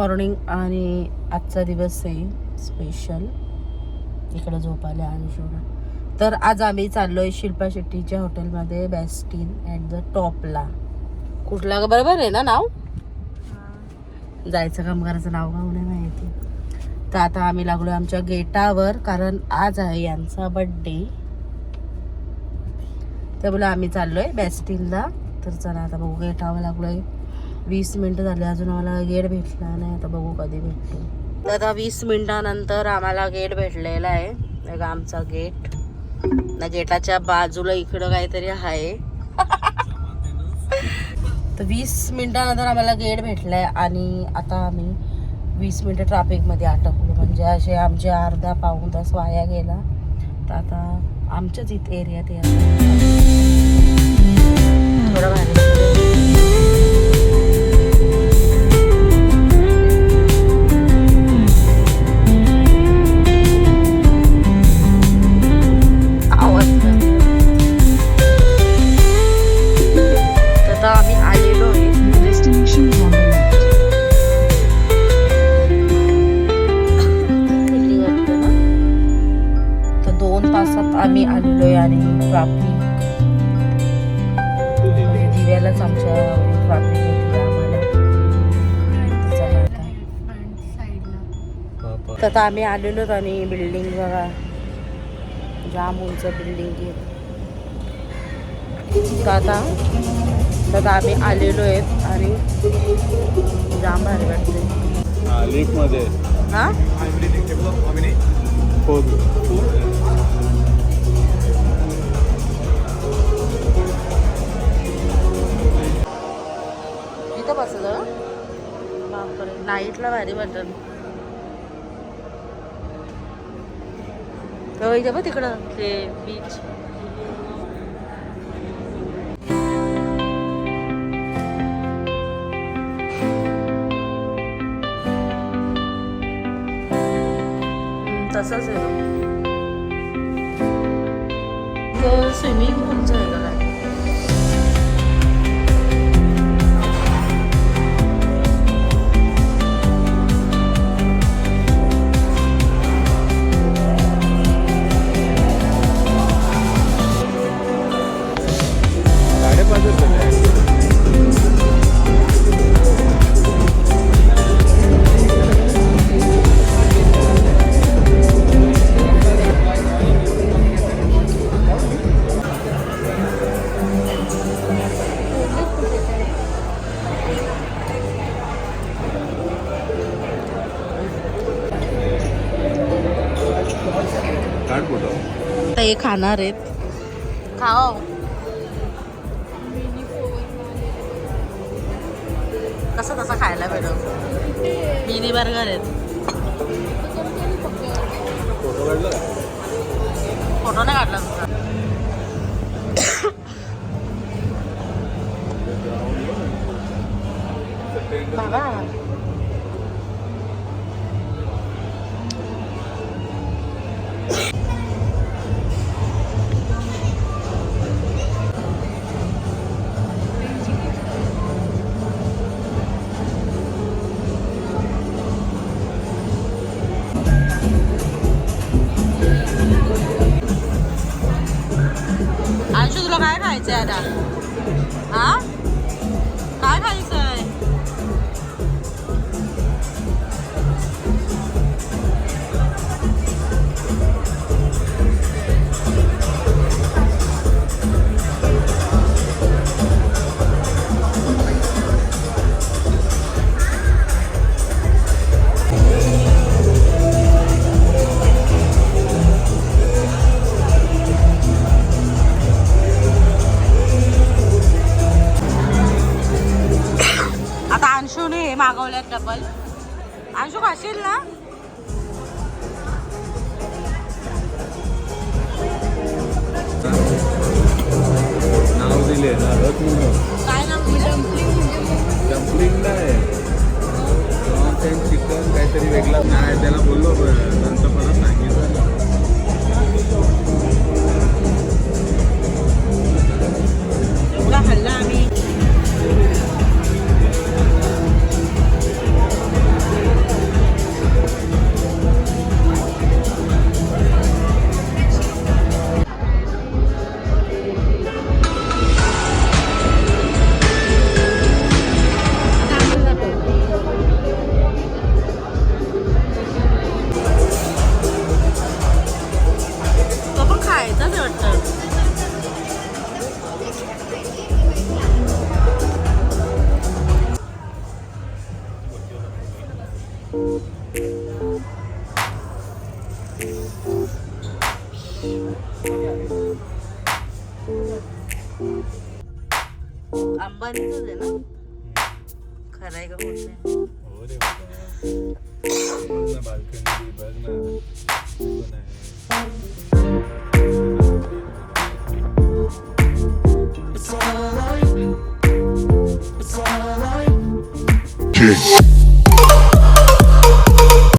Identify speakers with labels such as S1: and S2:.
S1: Morning आणि आजचा दिवस आहे स्पेशल. इकडं झोपाले आणि शोधा. तर आज आम्ही चाललोय शिल्पा शेट्टीच्या हॉटेलमध्ये बेस्टीन ॲट द टॉपला. कुठला बरोबर आहे ना नाव? जायचं कामगाराचं नाव गाव नाही माहिती. तर आता आम्ही लागलोय आमच्या गेटावर, कारण आज आहे यांचा बर्थडे. त्यामुळे आम्ही चाललोय बेस्टीनला. तर चला आता बघू, गेटावर लागलोय. 20 मिनिटं झाले अजून आम्हाला गेट भेटला नाही. आता बघू कधी भेटतो. तर आता 20 मिनिटानंतर आम्हाला गेट भेटलेला आहे. बघा आमचा गेट. ना गेटाच्या बाजूला इकडं काहीतरी आहे. तर 20 मिनिटानंतर आम्हाला गेट भेटलाय आणि आता आम्ही 20 मिनिटं ट्रॅफिकमध्ये अटकलो. म्हणजे असे आमचे अर्धा पाऊण तास वाया गेला. तर आता आमच्याच इथे एरियात थोडं भारी. आम्ही आलेलो आहे. तर 2 तासात आम्ही आलेलो आहे आणि ट्रॅफिक दिव्यालाच आमच्या ट्रॅफिक होती आम्हाला. तर आम्ही आलेलो आणि बिल्डिंग बघा, जाम उंच बिल्डिंग आहे. तर आम्ही आलेलो आहेत आणि जाम भारी वाटते.
S2: लिफ्ट मध्ये
S1: हा इथं बसलं बापरे, नाईटला भारी वाटत. इथं बघ तिकडं ते बीच. तसंच आहे तो स्विमिंग पूलचं आहे का काय? हे खाणार आहेत, खाओ. कसं तसं खायला भेटल. मिनी बर्गर आहेत. फोटो नाही काढला तुझा बाबा. तुला काय खायचंय आता? हा काय खायचंय? मागवल्यात डबल. अंशू खाशील ना?
S2: नाव दिले ना.
S1: काय नाव दिलं?
S2: डम्पलिंग आहे. चिकन काहीतरी वेगळा नाही. त्याला बोललो नंतर परत सांगितलं.
S1: एवढा खाल्ला आम्ही. अंबानीच आहे ना? खरं आहे का बोलते?
S2: हो रे बाबा. बघ ना बाल्कनी, बघ ना. कोण आहे?
S3: King.